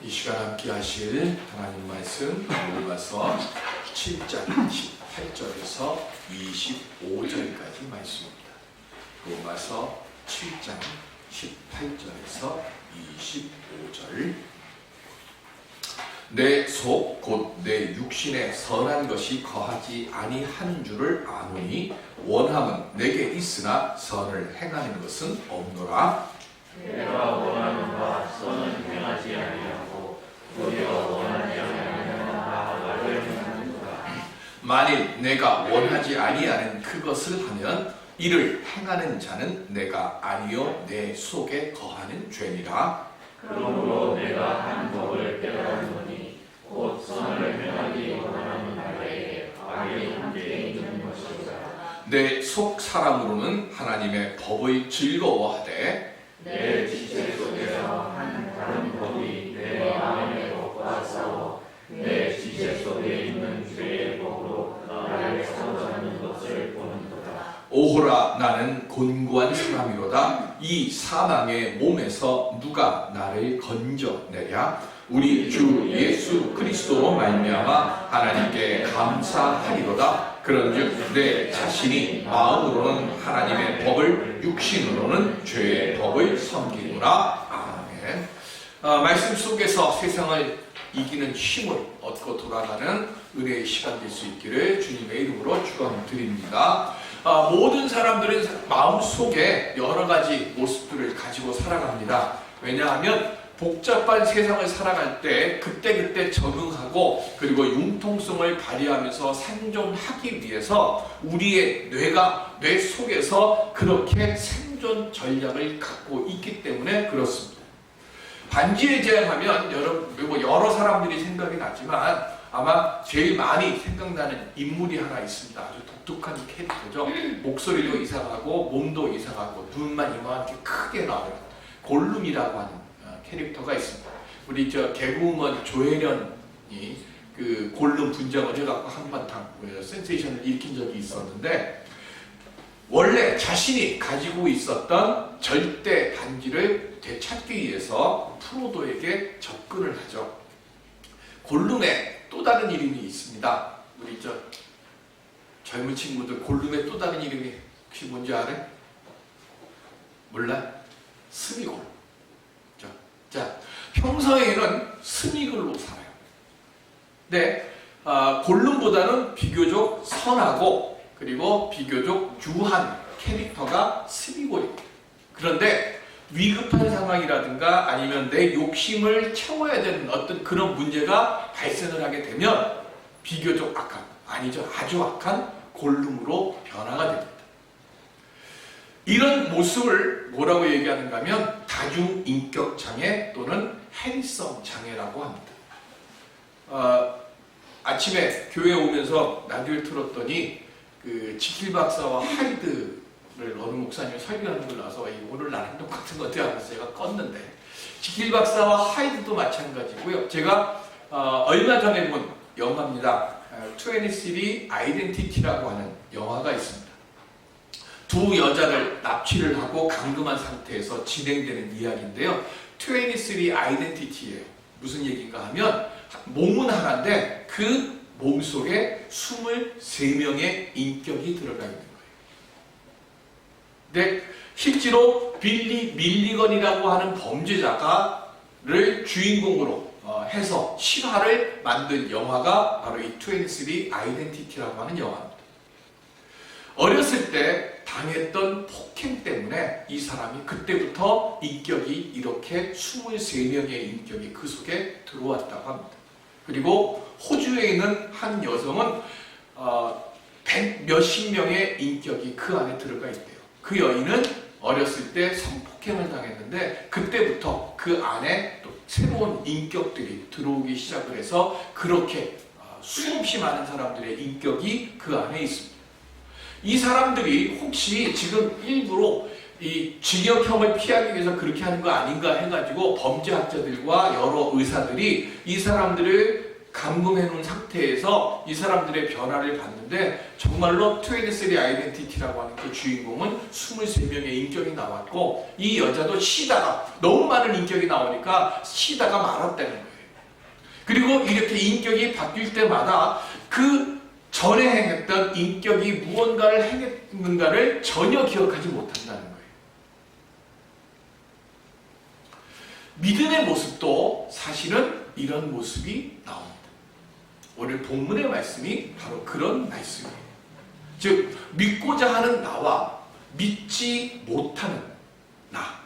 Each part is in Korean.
이 시간 함께 하실 하나님 말씀 로마서 7장 18절에서 25절까지 말씀입니다. 로마서 7장 18절에서 25절. 내 속 곧 내 육신에 선한 것이 거하지 아니한 줄을 아노니 원함은 내게 있으나 선을 행하는 것은 없노라. 내가 원하는 바 선은 행하지 아니하고 도리어 원하지 아니하는 바 말을 행하는도다. 만일 내가 원하지 아니하는 그것을 하면 이를 행하는 자는 내가 아니요 내 속에 거하는 죄니라. 그러므로 내가 한 법을 깨달았노니 곧 선을 행하기 원하는 나에게 악이 함께 있는 것이로다. 내 속 사람으로는 하나님의 법을 즐거워하되 내 지체 속에서 한 다른 법이 내 마음의 법과 싸워 내 지체 속에 있는 죄의 법으로 나를 사로잡는 것을 보는도다. 오호라 나는 곤고한 사람이로다. 이 사망의 몸에서 누가 나를 건져내랴. 우리 주 예수 그리스도로 말미암아 하나님께 감사하리로다. 그런즉 내 자신이 마음으로는 하나님의 법을 육신으로는 죄의 법을 섬기노라. 아멘. 말씀 속에서 세상을 이기는 힘을 얻고 돌아가는 은혜의 시간 될 수 있기를 주님의 이름으로 축원드립니다. 모든 사람들은 마음속에 여러 가지 모습들을 가지고 살아갑니다. 왜냐하면 복잡한 세상을 살아갈 때 그때그때 적응하고 그리고 융통성을 발휘하면서 생존하기 위해서 우리의 뇌 속에서 그렇게 생존 전략을 갖고 있기 때문에 그렇습니다. 반지의 제왕하면 여러 사람들이 생각이 나지만 아마 제일 많이 생각나는 인물이 하나 있습니다. 아주 독특한 캐릭터죠. 목소리도 이상하고 몸도 이상하고 눈만 이만하게 크게 나오는 골룸이라고 하는 캐릭터가 있습니다. 우리 개그우먼 조혜련이 그 골룸 분장을 해갖고 한바탕 센세이션을 일으킨 적이 있었는데 원래 자신이 가지고 있었던 절대 반지를 되찾기 위해서 프로도에게 접근을 하죠. 골룸에 또 다른 이름이 있습니다. 우리 젊은 친구들 골룸의 또 다른 이름이 혹시 뭔지 알아요? 몰라? 스미골. 자, 평소에는 스미글로 살아요. 근데 골룸보다는 비교적 선하고 그리고 비교적 유한 캐릭터가 스미골입니다. 그런데 위급한 상황이라든가 아니면 내 욕심을 채워야 되는 어떤 그런 문제가 발생을 하게 되면 비교적 악한, 아주 악한 골룸으로 변화가 됩니다. 이런 모습을 뭐라고 얘기하는가 하면 다중인격장애 또는 해리성 장애라고 합니다. 아침에 교회에 오면서 라디오를 틀었더니 그 지킬 박사와 하이드를 어느 목사님이 설교하는 걸 나와서 오늘 나랑 똑같은 것 같아 하면서 제가 껐는데 지킬 박사와 하이드도 마찬가지고요. 제가 얼마 전에 본 영화입니다. 23 아이덴티티라고 하는 영화가 있습니다. 두 여자를 납치를 하고 감금한 상태에서 진행되는 이야기인데요. 23 아이덴티티예요. 무슨 얘기인가 하면 몸은 하나인데 그 몸 속에 23명의 인격이 들어가 있는 거예요. 근데 실제로 빌리 밀리건이라고 하는 범죄자를 주인공으로 해서 실화를 만든 영화가 바로 이 23 아이덴티티라고 하는 영화입니다. 어렸을 때 당했던 폭행 때문에 이 사람이 그때부터 인격이 이렇게 23명의 인격이 그 속에 들어왔다고 합니다. 그리고 호주에 있는 한 여성은 100 몇십 명의 인격이 그 안에 들어가 있대요. 그 여인은 어렸을 때 성폭행을 당했는데 그때부터 그 안에 또 새로운 인격들이 들어오기 시작을 해서 그렇게 수없이 많은 사람들의 인격이 그 안에 있습니다. 이 사람들이 혹시 지금 일부러 이 징역형을 피하기 위해서 그렇게 하는 거 아닌가 해가지고 범죄학자들과 여러 의사들이 이 사람들을 감금해 놓은 상태에서 이 사람들의 변화를 봤는데 정말로 23 아이덴티티라고 하는 그 주인공은 23명의 인격이 나왔고 이 여자도 쉬다가 너무 많은 인격이 나오니까 쉬다가 말았다는 거예요. 그리고 이렇게 인격이 바뀔 때마다 그 전에 행했던 인격이 무언가를 행했는가를 전혀 기억하지 못한다는 거예요. 믿음의 모습도 사실은 이런 모습이 나옵니다. 오늘 본문의 말씀이 바로 그런 말씀이에요. 즉 믿고자 하는 나와 믿지 못하는 나,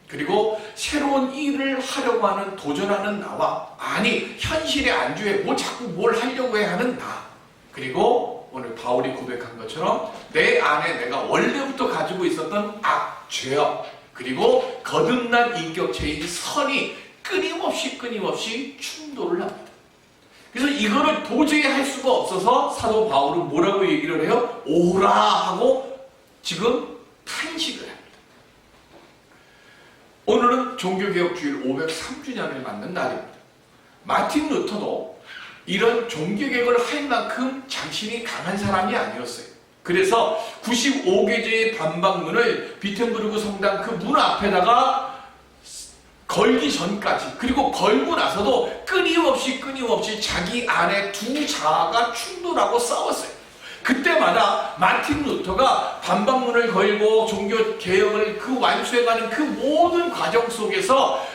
그리고 새로운 일을 하려고 하는 도전하는 나와, 아니 현실에 안주해 뭐 자꾸 뭘 하려고 해야 하는 나, 그리고 오늘 바울이 고백한 것처럼 내 안에 내가 원래부터 가지고 있었던 악죄업, 그리고 거듭난 인격체인 선이 끊임없이 충돌을 합니다. 그래서 이거를 도저히 할 수가 없어서 사도 바울은 뭐라고 얘기를 해요? 오라 하고 지금 탄식을 합니다. 오늘은 종교개혁주일 503주년을 맞는 날입니다. 마틴 루터도 이런 종교개혁을 할 만큼 자신이 강한 사람이 아니었어요. 그래서 95개제의 반박문을 비텐부르크 성당 그 문 앞에다가 걸기 전까지, 그리고 걸고 나서도 끊임없이 자기 안에 두 자아가 충돌하고 싸웠어요. 그때마다 마틴 루터가 반박문을 걸고 종교개혁을 그 완수해가는 그 모든 과정 속에서,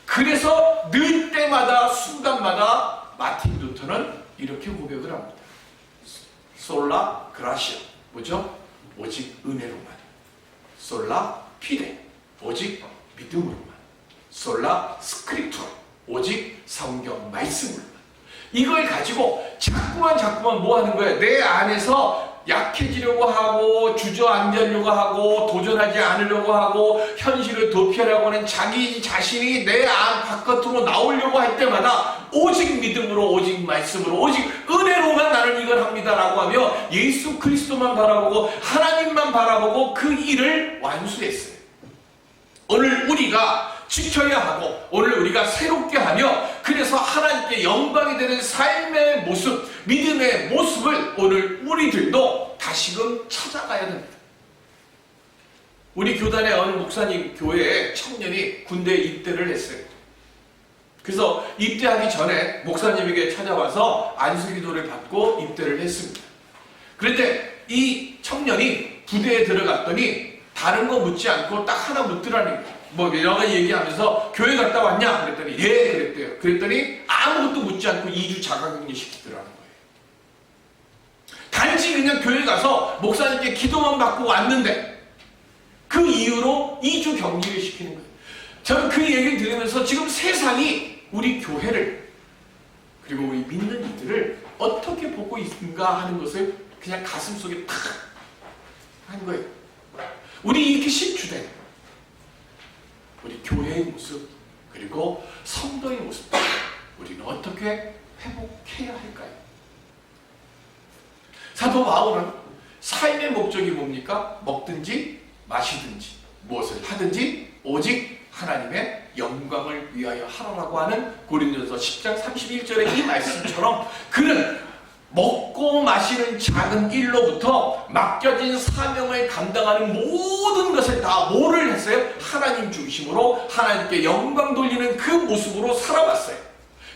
그래서 늘 때마다 순간마다 마틴 루터는 이렇게 고백을 합니다. 솔라 그라시아, 뭐죠? 오직 은혜로만. 솔라 피데, 오직 믿음으로만. 솔라 스크립투라, 오직 성경 말씀으로만. 이걸 가지고 자꾸만 뭐 하는 거예요? 내 안에서 약해지려고 하고 주저앉으려고 하고 도전하지 않으려고 하고 현실을 도피하려고 하는 자기 자신이 내 안 바깥으로 나오려고 할 때마다 오직 믿음으로, 오직 말씀으로, 오직 은혜로만 나는 이걸 합니다라고 하며 예수 그리스도만 바라보고 하나님만 바라보고 그 일을 완수했어요. 오늘 우리가 지켜야 하고, 오늘 우리가 새롭게 하며, 그래서 하나님께 영광이 되는 삶의 모습, 믿음의 모습을 오늘 우리들도 다시금 찾아가야 됩니다. 우리 교단의 어느 목사님 교회에 청년이 군대에 입대를 했어요. 그래서 입대하기 전에 목사님에게 찾아와서 안수기도를 받고 입대를 했습니다. 그런데 이 청년이 부대에 들어갔더니 다른 거 묻지 않고 딱 하나 묻더라는 거예요. 뭐 여러 가지 얘기하면서 교회 갔다 왔냐? 그랬더니 예 그랬대요. 그랬더니 아무것도 묻지 않고 2주 자가격리 시키더라는 거예요. 단지 그냥 교회 가서 목사님께 기도만 받고 왔는데 그 이후로 2주 격리를 시키는 거예요. 저는 그 얘기를 들으면서 지금 세상이 우리 교회를, 그리고 우리 믿는 이들을 어떻게 보고 있는가 하는 것을 그냥 가슴속에 탁 한 거예요. 우리 이렇게 신주된 우리 교회의 모습, 그리고 성도의 모습, 우리는 어떻게 회복해야 할까요? 사도 바울은 삶의 목적이 뭡니까? 먹든지 마시든지 무엇을 하든지 오직 하나님의 영광을 위하여 하라라고 하는 고린도서 10장 31절의 이 말씀처럼 그는 먹고 마시는 작은 일로부터 맡겨진 사명을 감당하는 모든 것을 다 뭐를 했어요? 하나님 중심으로 하나님께 영광 돌리는 그 모습으로 살아왔어요.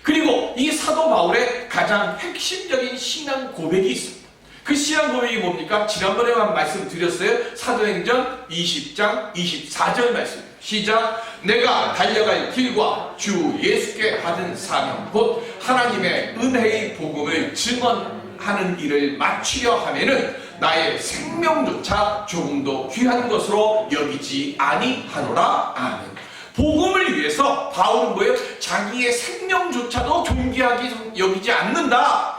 그리고 이 사도 바울의 가장 핵심적인 신앙 고백이 있습니다. 그 신앙 고백이 뭡니까? 지난번에만 말씀드렸어요. 사도행전 20장 24절 말씀입니다. 시작. 내가 달려갈 길과 주 예수께 받은 사명 곧 하나님의 은혜의 복음을 증언하는 일을 마치려 하면은 나의 생명조차 조금도 귀한 것으로 여기지 아니하노라. 아멘. 복음을 위해서 바울은 뭐예요? 자기의 생명조차도 존귀하게 여기지 않는다.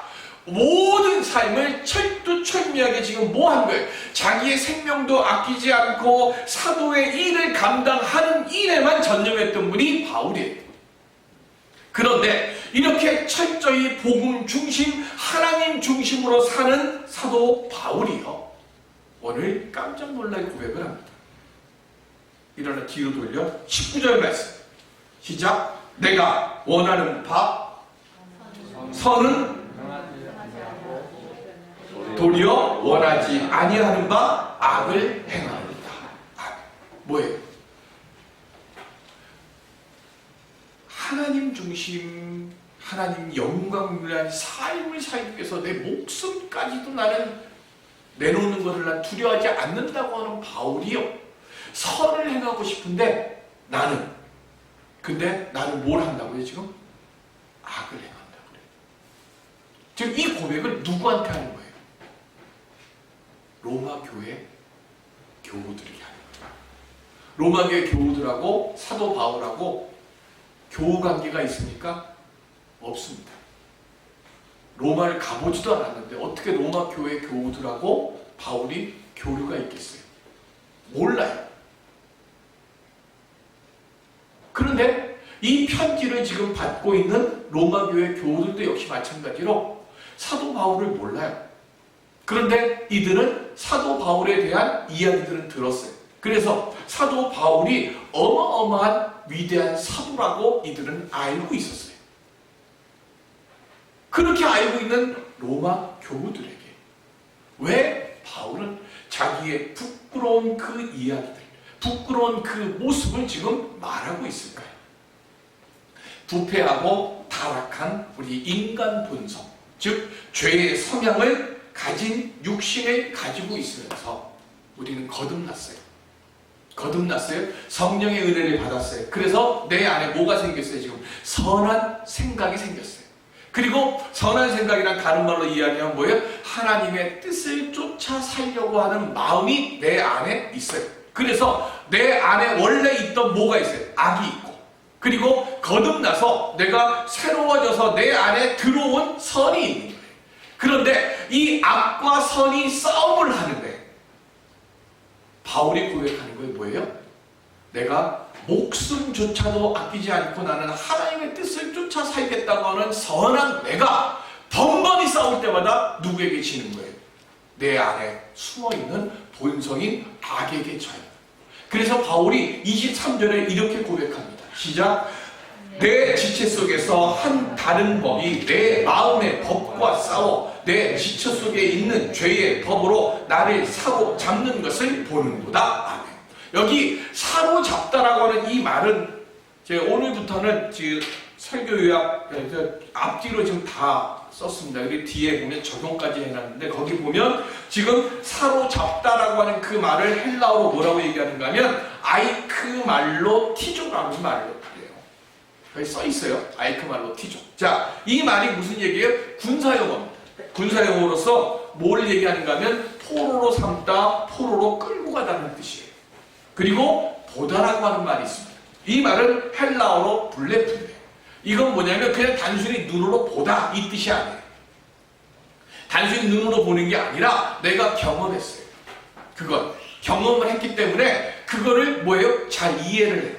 모든 삶을 철두철미하게 지금 뭐 한 거예요? 자기의 생명도 아끼지 않고 사도의 일을 감당하는 일에만 전념했던 분이 바울이에요. 그런데 이렇게 철저히 복음 중심, 하나님 중심으로 사는 사도 바울이요, 오늘 깜짝 놀랄 고백을 합니다. 일어나 뒤로 돌려 19절 말씀 시작. 내가 원하는 바 선은 도리어 원하지 아니하는 바 악을 행합니다. 뭐예요? 하나님 중심, 하나님 영광을 위한 삶을 살기 위해서 내 목숨까지도 나는 내놓는 것을 난 두려워하지 않는다고 하는 바울이요. 선을 행하고 싶은데 근데 나는 뭘 한다고요 지금? 악을 행한다고 그래요. 지금 이 고백을 누구한테 하는 거예요? 로마 교회 교우들에게 하는 거예요. 로마 교회 교우들하고 사도 바울하고 교우 관계가 있습니까? 없습니다. 로마를 가보지도 않았는데 어떻게 로마 교회 교우들하고 바울이 교류가 있겠어요? 몰라요. 그런데 이 편지를 지금 받고 있는 로마 교회 교우들도 역시 마찬가지로 사도 바울을 몰라요. 그런데 이들은 사도 바울에 대한 이야기들은 들었어요. 그래서 사도 바울이 어마어마한 위대한 사도라고 이들은 알고 있었어요. 그렇게 알고 있는 로마 교우들에게 왜 바울은 자기의 부끄러운 그 이야기들, 부끄러운 그 모습을 지금 말하고 있을까요? 부패하고 타락한 우리 인간 본성, 즉 죄의 성향을 가진 육신을 가지고 있으면서 우리는 거듭났어요. 성령의 은혜를 받았어요. 그래서 내 안에 뭐가 생겼어요? 지금 선한 생각이 생겼어요. 그리고 선한 생각이란 다른 말로 이야기하면 뭐예요? 하나님의 뜻을 쫓아 살려고 하는 마음이 내 안에 있어요. 그래서 내 안에 원래 있던 뭐가 있어요? 악이 있고, 그리고 거듭나서 내가 새로워져서 내 안에 들어온 선이 있는 거예요. 그런데 이 악과 선이 싸움을 하는데 바울이 고백하는 건 뭐예요? 내가 목숨조차도 아끼지 않고 나는 하나님의 뜻을 쫓아 살겠다고 하는 선한 내가 번번이 싸울 때마다 누구에게 지는 거예요? 내 안에 숨어있는 본성인 악에게 져요. 그래서 바울이 23절에 이렇게 고백합니다. 시작. 내 지체 속에서 한 다른 법이 내 마음의 법과 싸워 내 지체 속에 있는 죄의 법으로 나를 사로잡는 것을 보는도다. 아멘. 여기 사로잡다라고 하는 이 말은 제가 오늘부터는 지금 설교 요약 앞뒤로 지금 다 썼습니다. 여기 뒤에 보면 적용까지 해놨는데 거기 보면 지금 사로잡다라고 하는 그 말을 헬라어로 뭐라고 얘기하는가 하면 아이크말로티조라는 말로 해요. 여기 써 있어요. 아이크말로티조. 자, 이 말이 무슨 얘기예요? 군사용어입니다. 군사용어로서 뭘 얘기하는가 하면 포로로 삼다, 포로로 끌고 가다는 뜻이에요. 그리고 보다라고 하는 말이 있습니다. 이 말은 헬라어로 블레프예요. 이건 뭐냐면 그냥 단순히 눈으로 보다 이 뜻이 아니에요. 단순히 눈으로 보는 게 아니라 내가 경험했어요. 그건 경험을 했기 때문에 그거를 뭐예요? 잘 이해를 해요.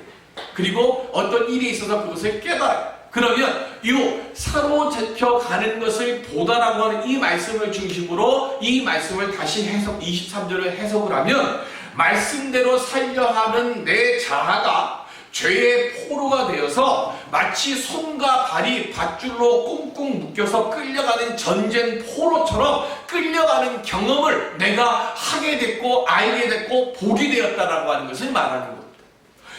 그리고 어떤 일이 있어서 그것을 깨달아요. 그러면 이 사로잡혀 가는 것을 보다라고 하는 이 말씀을 중심으로 이 말씀을 다시 해석 23절을 해석을 하면 말씀대로 살려 하는 내 자아가 죄의 포로가 되어서 마치 손과 발이 밧줄로 꽁꽁 묶여서 끌려가는 전쟁 포로처럼 끌려가는 경험을 내가 하게 됐고 알게 됐고 보게 되었다라고 하는 것을 말하는 겁니다.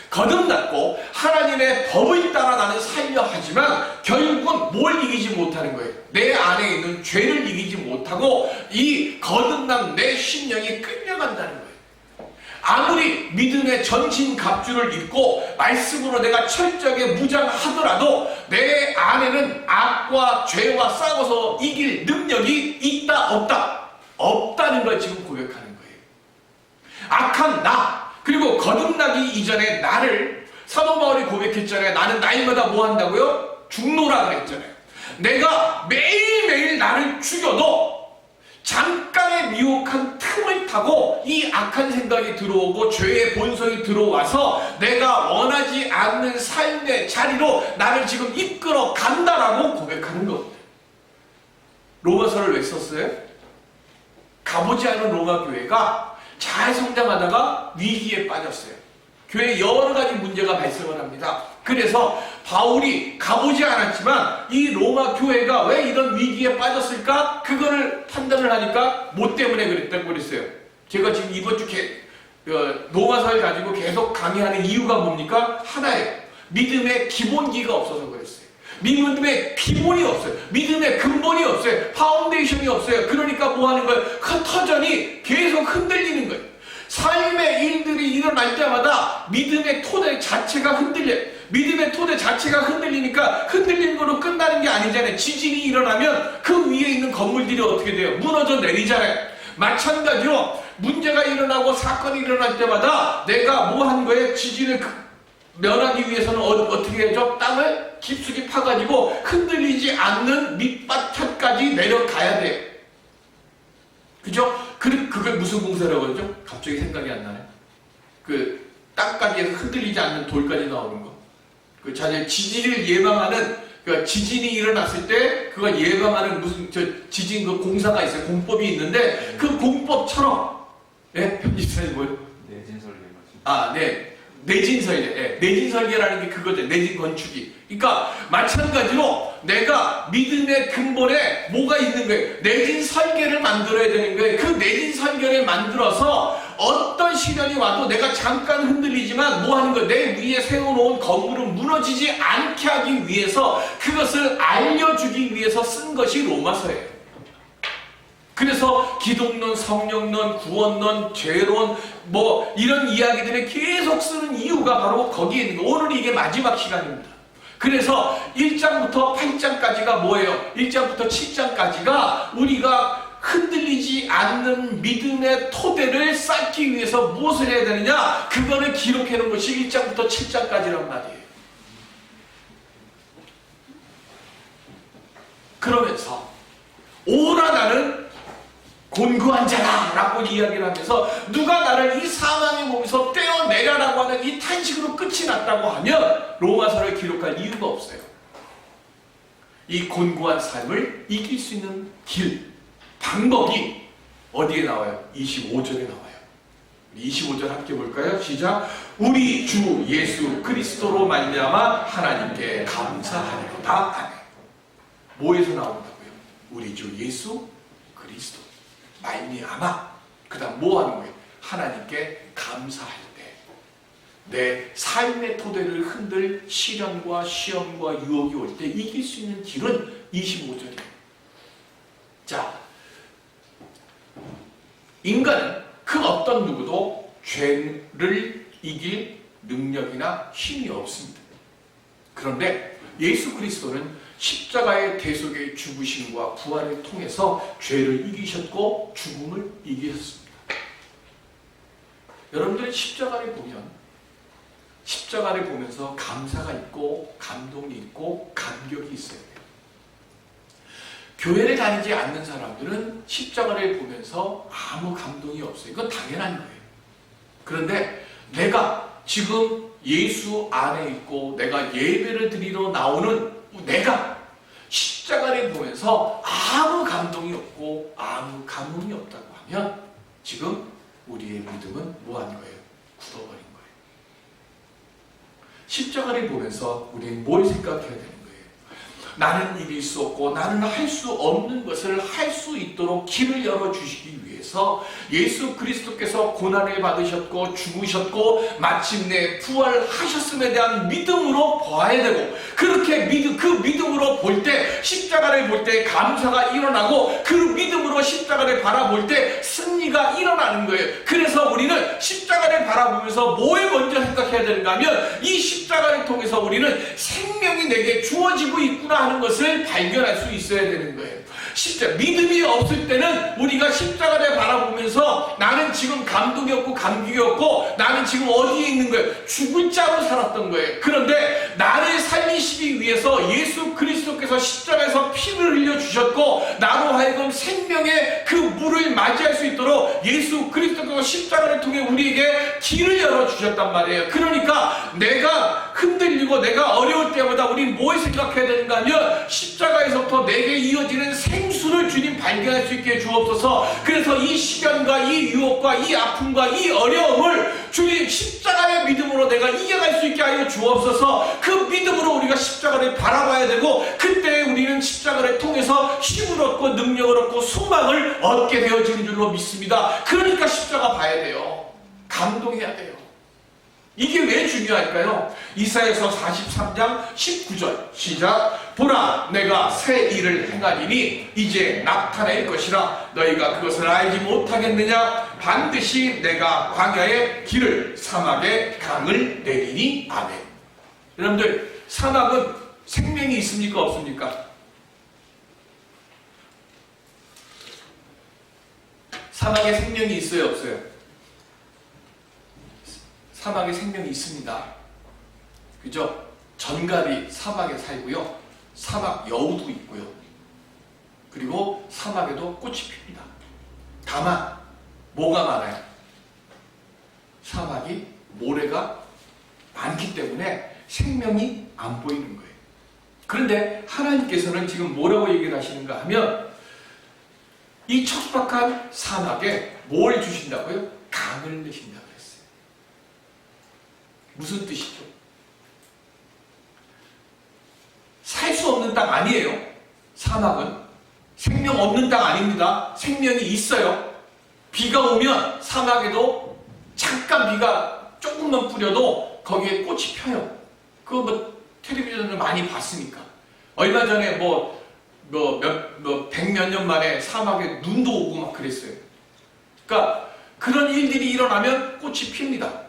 거듭났고 하나님의 법을 따라 나는 살려 하지만 결국은 뭘 이기지 못하는 거예요. 내 안에 있는 죄를 이기지 못하고 이 거듭난 내 심령이 끌려간다는 거예요. 아무리 믿음의 전신 갑주를 입고 말씀으로 내가 철저하게 무장하더라도 내 안에는 악과 죄와 싸워서 이길 능력이 있다 없다? 없다는 걸 지금 고백하는 거예요. 악한 나 그리고 거듭나기 이전에 나를 사도 바울이 고백했잖아요. 나는 나이마다 뭐 한다고요? 죽노라 그랬잖아요. 내가 매일매일 나를 죽여도 잠깐의 미혹한 틈을 타고 이 악한 생각이 들어오고 죄의 본성이 들어와서 내가 원하지 않는 삶의 자리로 나를 지금 이끌어 간다라고 고백하는 겁니다. 로마서를 왜 썼어요? 가보지 않은 로마 교회가 잘 성장하다가 위기에 빠졌어요. 교회에 여러 가지 문제가 발생을 합니다. 그래서 바울이 가보지 않았지만 이 로마 교회가 왜 이런 위기에 빠졌을까? 그거를 판단을 하니까 뭐 때문에 그랬다고 그랬어요. 제가 지금 이번 주 로마서를 가지고 계속 강의하는 이유가 뭡니까? 하나예요. 믿음의 기본기가 없어서 그랬어요. 믿음의 기본이 없어요. 믿음의 근본이 없어요. 파운데이션이 없어요. 그러니까 뭐 하는 거예요? 터전이 계속 흔들리는 거예요. 삶의 일들이 일어날 때마다 믿음의 토대 자체가 흔들려요. 믿음의 토대 자체가 흔들리니까 흔들리는 거로 끝나는 게 아니잖아요. 지진이 일어나면 그 위에 있는 건물들이 어떻게 돼요? 무너져 내리잖아요. 마찬가지로 문제가 일어나고 사건이 일어날 때마다 내가 뭐 한 거예요? 지진을 면하기 위해서는 어떻게 해야죠? 땅을 깊숙이 파가지고 흔들리지 않는 밑바탕까지 내려가야 돼요. 그죠? 그걸 무슨 공사라고 그러죠? 갑자기 생각이 안 나네. 그 땅까지 해서 흔들리지 않는 돌까지 나오는 거. 그 자제 지진을 예방하는, 그 지진이 일어났을 때 그걸 예방하는 무슨 지진 그 공사가 있어요. 공법이 있는데 그 공법처럼, 예? 편집사님 뭐예요? 내진 설계 말씀. 아, 네. 내진 설계. 네. 내진 설계라는 게 그거죠. 내진 건축이. 그러니까 마찬가지로 내가 믿음의 근본에 뭐가 있는 거예요? 내진 설계를 만들어야 되는 거예요. 그 내진 설계를 만들어서 어떤 시련이 와도 내가 잠깐 흔들리지만 뭐 하는 거예요? 내 위에 세워놓은 건물은 무너지지 않게 하기 위해서 그것을 알려주기 위해서 쓴 것이 로마서예요. 그래서 기독론, 성령론, 구원론, 죄론 뭐 이런 이야기들을 계속 쓰는 이유가 바로 거기에 있는 거예요. 오늘 이게 마지막 시간입니다. 그래서 1장부터 8장까지가 뭐예요? 1장부터 7장까지가 우리가 흔들리지 않는 믿음의 토대를 쌓기 위해서 무엇을 해야 되느냐? 그거를 기록해 놓은 것이 1장부터 7장까지란 말이에요. 그러면서 오라 나는 곤고한 자라 라고 이야기를 하면서 누가 나를 이 사망의 몸에서 떼어내라라고 하는 이 탄식으로 끝이 났다고 하면 로마서를 기록할 이유가 없어요. 이 곤고한 삶을 이길 수 있는 길, 방법이 어디에 나와요? 25절에 나와요. 25절 함께 볼까요? 시작. 우리 주 예수 그리스도로 말미암아 하나님께 감사하리로다. 아멘. 뭐에서 나온다고요? 우리 주 예수 그리스도 말미암아. 그 다음 뭐 하는 거예요? 하나님께 감사할 때 내 삶의 토대를 흔들 시련과 시험과 유혹이 올 때 이길 수 있는 길은 25절이에요. 자, 인간은 그 어떤 누구도 죄를 이길 능력이나 힘이 없습니다. 그런데 예수 그리스도는 십자가의 대속의 죽으심과 부활을 통해서 죄를 이기셨고 죽음을 이기셨습니다. 여러분들이 십자가를 보면서 감사가 있고 감동이 있고 감격이 있어야 돼요. 교회를 다니지 않는 사람들은 십자가를 보면서 아무 감동이 없어요. 이건 당연한 거예요. 그런데 내가 지금 예수 안에 있고 내가 예배를 드리러 나오는 내가 십자가를 보면서 아무 감동이 없고 아무 감흥이 없다고 하면 지금 우리의 믿음은 뭐한 거예요? 굳어버린 거예요. 십자가를 보면서 우리는 뭘 생각해야 되는 거예요? 나는 이길 수 없고 나는 할 수 없는 것을 할 수 있도록 길을 열어주시기 위해서 예수 그리스도께서 고난을 받으셨고 죽으셨고 마침내 부활하셨음에 대한 믿음으로 봐야 되고, 그렇게 그 믿음으로 볼 때 십자가를 볼 때 감사가 일어나고 그 믿음으로 십자가를 바라볼 때 승리가 일어나는 거예요. 그래서 우리는 십자가를 바라보면서 뭘 먼저 생각해야 되는가 하면 이 십자가를 통해서 우리는 생명이 내게 주어지고 있구나 하는 것을 발견할 수 있어야 되는 거예요. 믿음이 없을 때는 우리가 십자가를 바라보면서 나는 지금 감동이 없고 감격이 없고 나는 지금 어디에 있는 거예요? 죽을 자로 살았던 거예요. 그런데 나를 살리시기 위해서 예수 그리스도께서 십자가에서 피를 흘려주셨고 나로 하여금 생명의 그 물을 맞이할 수 있도록 예수 그리스도께서 십자가를 통해 우리에게 길을 열어주셨단 말이에요. 그러니까 내가 흔들리고 내가 어려울 때마다 우리 뭘 생각해야 되는가 하면 십자가에서부터 내게 이어지는 생수를 주님 발견할 수 있게 주옵소서. 그래서 이 시련과 이 유혹과 이 아픔과 이 어려움을 주님 십자가의 믿음으로 내가 이겨갈 수 있게 하여 주옵소서. 그 믿음으로 우리가 십자가를 바라봐야 되고 그때 우리는 십자가를 통해서 힘을 얻고 능력을 얻고 소망을 얻게 되어지는 줄로 믿습니다. 그러니까 십자가 봐야 돼요. 감동해야 돼요. 이게 왜 중요해요? 중요할까요? 이사야서 43장 19절 시작. 보라, 내가 새 일을 행하리니 이제 나타낼 것이라 너희가 그것을 알지 못하겠느냐? 반드시 내가 광야의 길을 사막에 강을 내리니. 아멘. 여러분들, 사막은 생명이 있습니까 없습니까? 사막에 생명이 있어요 없어요? 사막에 생명이 있습니다. 그죠? 전갈이 사막에 살고요. 사막 여우도 있고요. 그리고 사막에도 꽃이 핍니다. 다만 뭐가 많아요? 사막이 모래가 많기 때문에 생명이 안 보이는 거예요. 그런데 하나님께서는 지금 뭐라고 얘기를 하시는가 하면 이 척박한 사막에 뭘 주신다고요? 강을 내신다고 했어요. 무슨 뜻이죠? 살 수 없는 땅 아니에요. 사막은 생명 없는 땅 아닙니다. 생명이 있어요. 비가 오면 사막에도 잠깐 비가 조금만 뿌려도 거기에 꽃이 펴요. 그거 뭐 텔레비전을 많이 봤으니까. 얼마 전에 백몇 년 만에 사막에 눈도 오고 막 그랬어요. 그러니까 그런 일들이 일어나면 꽃이 핍니다.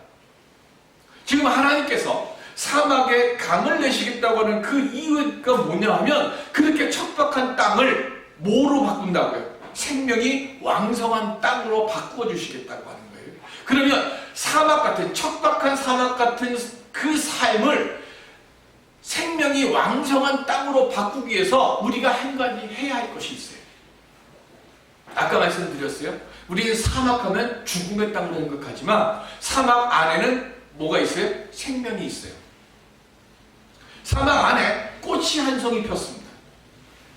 지금 하나님께서 사막에 강을 내시겠다고 하는 그 이유가 뭐냐 하면 그렇게 척박한 땅을 뭐로 바꾼다고요? 생명이 왕성한 땅으로 바꾸어 주시겠다고 하는 거예요. 그러면 사막 같은 척박한 사막 같은 그 삶을 생명이 왕성한 땅으로 바꾸기 위해서 우리가 한 가지 해야 할 것이 있어요. 아까 말씀드렸어요. 우리는 사막하면 죽음의 땅으로 생각하지만 사막 안에는 뭐가 있어요? 생명이 있어요. 사막 안에 꽃이 한 송이 폈습니다.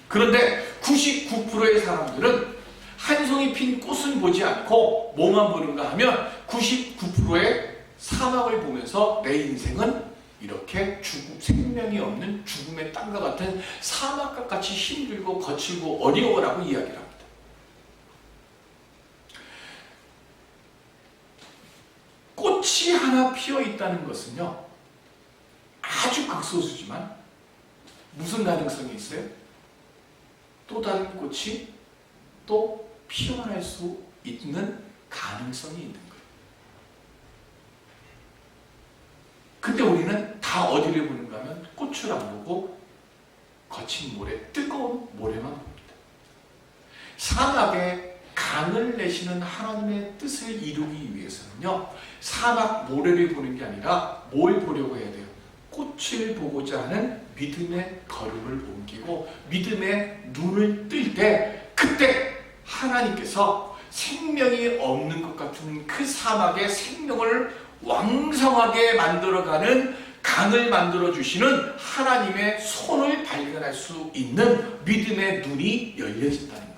그런데 99%의 사람들은 한 송이 핀 꽃은 보지 않고 뭐만 보는가 하면 99%의 사막을 보면서 내 인생은 이렇게 생명이 없는 죽음의 땅과 같은 사막과 같이 힘들고 거칠고 어려워라고 이야기를 합니다. 꽃이 하나 피어 있다는 것은요, 아주 극소수지만 무슨 가능성이 있어요? 또 다른 꽃이 또 피어날 수 있는 가능성이 있는 거예요. 근데 우리는 다 어디를 보는가 하면 꽃을 안 보고 거친 모래, 뜨거운 모래만 봅니다. 사막에 강을 내시는 하나님의 뜻을 이루기 위해서는요, 사막 모래를 보는 게 아니라 뭘 보려고 해야 돼요? 꽃을 보고자 하는 믿음의 걸음을 옮기고 믿음의 눈을 뜰 때, 그때 하나님께서 생명이 없는 것 같은 그 사막에 생명을 왕성하게 만들어가는 강을 만들어주시는 하나님의 손을 발견할 수 있는 믿음의 눈이 열려진다는 거예요.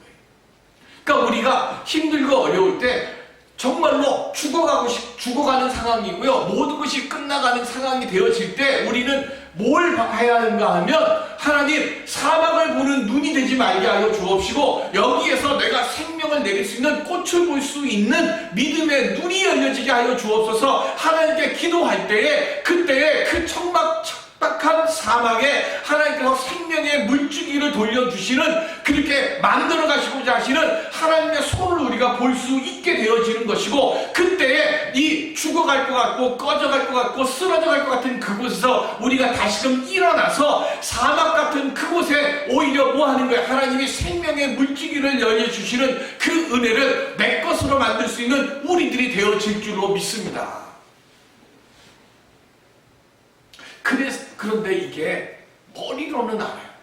그러니까 우리가 힘들고 어려울 때 정말로 죽어가는 상황이고요. 모든 것이 끝나가는 상황이 되어질 때 우리는 뭘 해야 하는가 하면 하나님, 사막을 보는 눈이 되지 말게 하여 주옵시고 여기에서 내가 생명을 내릴 수 있는 꽃을 볼 수 있는 믿음의 눈이 열려지게 하여 주옵소서. 하나님께 기도할 때에 그때에 그 척박한 사막에 하나님께서 생명의 물줄기를 돌려주시는, 그렇게 만들어 가시고자 하시는 하나님의 손을 우리가 볼 수 있게 되어지는 것이고, 그때에 이 죽어갈 것 같고 꺼져갈 것 같고 쓰러져갈 것 같은 그곳에서 우리가 다시금 일어나서 사막 같은 그곳에 오히려 뭐 하는 거예요? 하나님이 생명의 물줄기를 열려주시는 그 은혜를 내 것으로 만들 수 있는 우리들이 되어질 줄로 믿습니다. 그런데 이게 머리로는 알아요.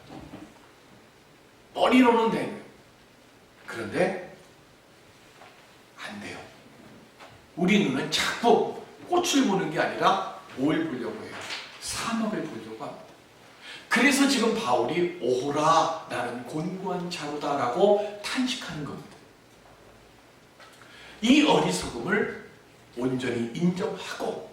머리로는 돼요. 그런데 안 돼요. 우리 눈은 자꾸 꽃을 보는 게 아니라 뭘 보려고 해요? 사막을 보려고 합니다. 그래서 지금 바울이 오호라, 나는 곤고한 자로다라고 탄식하는 겁니다. 이 어리석음을 온전히 인정하고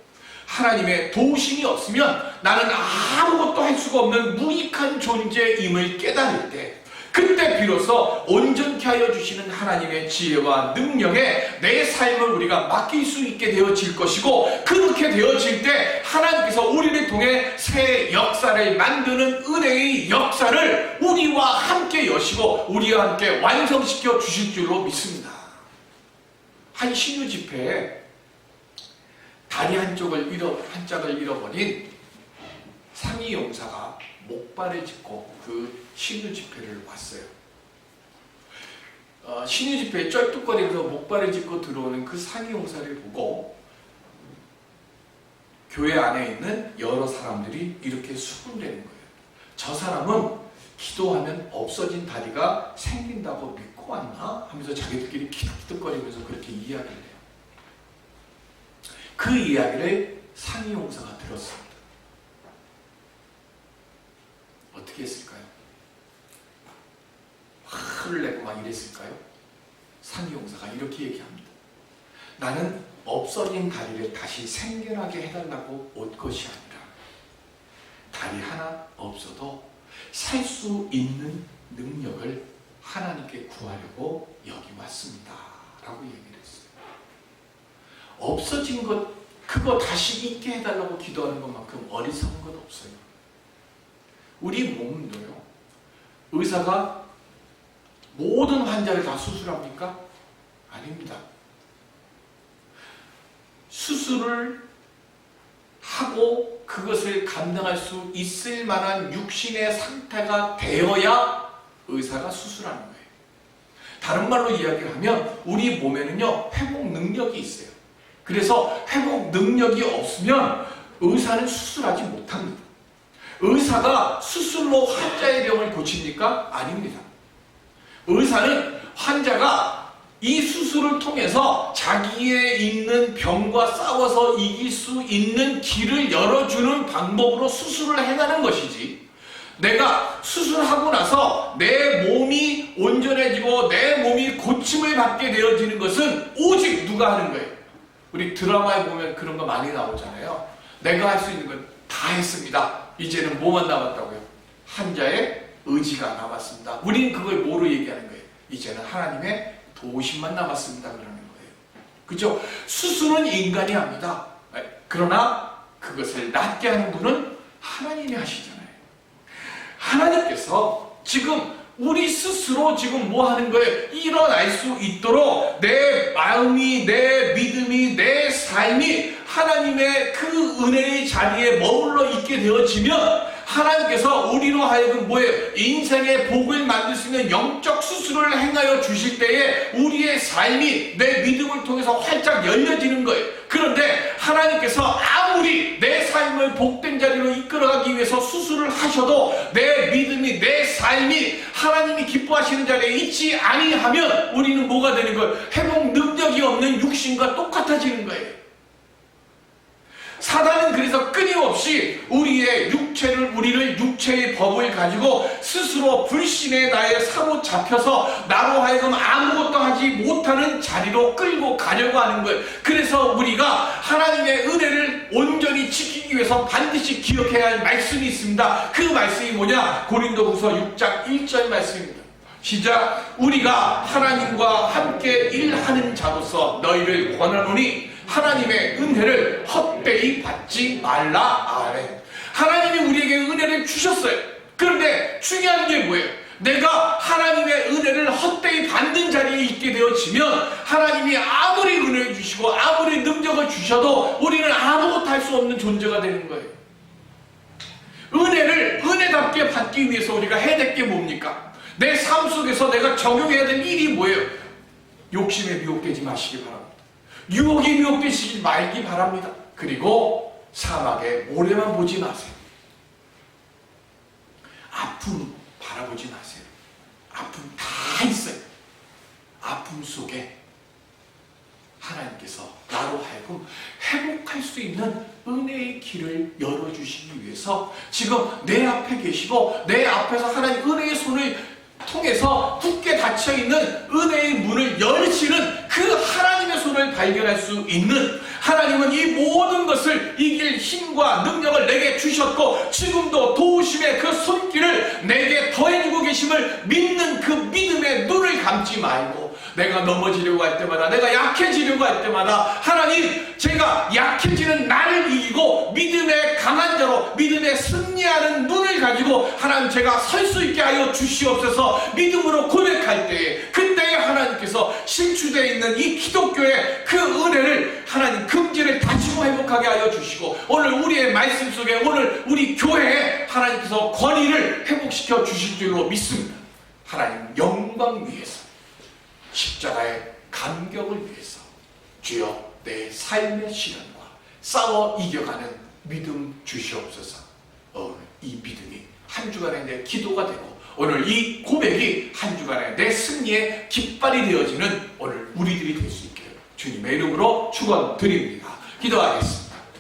하나님의 도우심이 없으면 나는 아무것도 할 수가 없는 무익한 존재임을 깨달을 때, 그때 비로소 온전케 하여 주시는 하나님의 지혜와 능력에 내 삶을 우리가 맡길 수 있게 되어질 것이고, 그렇게 되어질 때 하나님께서 우리를 통해 새 역사를 만드는 은혜의 역사를 우리와 함께 여시고 우리와 함께 완성시켜 주실 줄로 믿습니다. 한 신유 집회에 다리 한짝을 잃어버린 상희 용사가 목발을 짚고 그 신유 집회를 왔어요. 신유 집회에 쩔뚝거리면서 목발을 짚고 들어오는 그 상희 용사를 보고 교회 안에 있는 여러 사람들이 이렇게 수군대는 거예요. 저 사람은 기도하면 없어진 다리가 생긴다고 믿고 왔나? 하면서 자기들끼리 키득키득거리면서 그렇게 이야기를 해요. 그 이야기를 상희 용사가 들었습니다. 어떻게 했을까요? 화를 내고 막 이랬을까요? 상희 용사가 이렇게 얘기합니다. 나는 없어진 다리를 다시 생겨나게 해달라고 온 것이 아니라 다리 하나 없어도 살 수 있는 능력을 하나님께 구하려고 여기 왔습니다 라고 얘기를 했어요. 없어진 것, 그거 다시 있게 해달라고 기도하는 것만큼 어리석은 것 없어요. 우리 몸도요, 의사가 모든 환자를 다 수술합니까? 아닙니다. 수술을 하고 그것을 감당할 수 있을 만한 육신의 상태가 되어야 의사가 수술하는 거예요. 다른 말로 이야기를 하면 우리 몸에는요, 회복 능력이 있어요. 그래서 회복 능력이 없으면 의사는 수술하지 못합니다. 의사가 수술로 환자의 병을 고칩니까? 아닙니다. 의사는 환자가 이 수술을 통해서 자기의 있는 병과 싸워서 이길 수 있는 길을 열어주는 방법으로 수술을 해가는 것이지, 내가 수술하고 나서 내 몸이 온전해지고 내 몸이 고침을 받게 되어지는 것은 오직 누가 하는 거예요? 우리 드라마에 보면 그런 거 많이 나오잖아요. 내가 할 수 있는 건 다 했습니다. 이제는 뭐만 남았다고요? 환자의 의지가 남았습니다. 우리는 그걸 뭐로 얘기하는 거예요? 이제는 하나님의 도우심만 남았습니다. 그러는 거예요. 그죠? 수술은 인간이 합니다. 그러나 그것을 낫게 하는 분은 하나님이 하시잖아요. 하나님께서 지금 우리 스스로 지금 뭐 하는 거예요? 일어날 수 있도록 내 마음이, 내 믿음이, 내 삶이 하나님의 그 은혜의 자리에 머물러 있게 되어지면 하나님께서 우리로 하여금 뭐예요? 인생의 복을 만들 수 있는 영적 수술을 행하여 주실 때에 우리의 삶이 내 믿음을 통해서 활짝 열려지는 거예요. 그런데 하나님께서 아무리 내 삶을 복된 자리로 이끌어가기 위해서 수술을 하셔도 내 믿음이, 내 삶이 하나님이 기뻐하시는 자리에 있지 아니하면 우리는 뭐가 되는 거예요? 회복 능력이 없는 육신과 똑같아지는 거예요. 사단은 그래서 끊임없이 우리의 우리를 육체의 법을 가지고 스스로 불신의 나에 사로잡혀서 나로 하여금 아무것도 하지 못하는 자리로 끌고 가려고 하는 거예요. 그래서 우리가 하나님의 은혜를 온전히 지키기 위해서 반드시 기억해야 할 말씀이 있습니다. 그 말씀이 뭐냐? 고린도후서 6장 1절 말씀입니다. 시작. 우리가 하나님과 함께 일하는 자로서 너희를 권하노니 하나님의 은혜를 헛되이 받지 말라. 아멘. 하나님이 우리에게 은혜를 주셨어요. 그런데 중요한 게 뭐예요? 내가 하나님의 은혜를 헛되이 받는 자리에 있게 되어지면 하나님이 아무리 은혜를 주시고 아무리 능력을 주셔도 우리는 아무것도 할 수 없는 존재가 되는 거예요. 은혜를 은혜답게 받기 위해서 우리가 해야 될 게 뭡니까? 내 삶 속에서 내가 적용해야 될 일이 뭐예요? 욕심에 미혹되지 마시기 바랍니다. 유혹에 미혹되시지 말기 바랍니다. 그리고 사막에 모래만 보지 마세요. 아픔 바라보지 마세요. 아픔 다 있어요. 아픔 속에 하나님께서 나로 하여금 회복할 수 있는 은혜의 길을 열어주시기 위해서 지금 내 앞에 계시고 내 앞에서 하나님 은혜의 손을 통해서 굳게 닫혀있는 은혜의 문을 열시는 그 그 하나님의 손을 발견할 수 있는, 하나님은 이 모든 것을 이길 힘과 능력을 내게 주셨고 지금도 도우심의 그 손길을 내게 더해주고 계심을 믿는 그 믿음의 눈을 감지 말고, 내가 넘어지려고 할 때마다, 내가 약해지려고 할 때마다 하나님, 제가 약해지는 나를 이기고 믿음의 강한 자로, 믿음의 승리하는 눈을 가지고 하나님 제가 설 수 있게 하여 주시옵소서. 믿음으로 고백할 때에, 그때에 하나님께서 실추되어 있는 이 기독교의 그 은혜를 하나님 긍지를 다시고 회복하게 하여 주시고, 오늘 우리의 말씀 속에, 오늘 우리 교회에 하나님께서 권위를 회복시켜 주실 줄로 믿습니다. 하나님 영광 위해서, 십자가의 감격을 위해서 주여 내 삶의 시련과 싸워 이겨가는 믿음 주시옵소서. 이 믿음이 한 주간의 내 기도가 되고, 오늘 이 고백이 한 주간의 내 승리의 깃발이 되어지는 오늘 우리들이 될 수 있기를 주님의 이름으로 축원드립니다. 기도하겠습니다.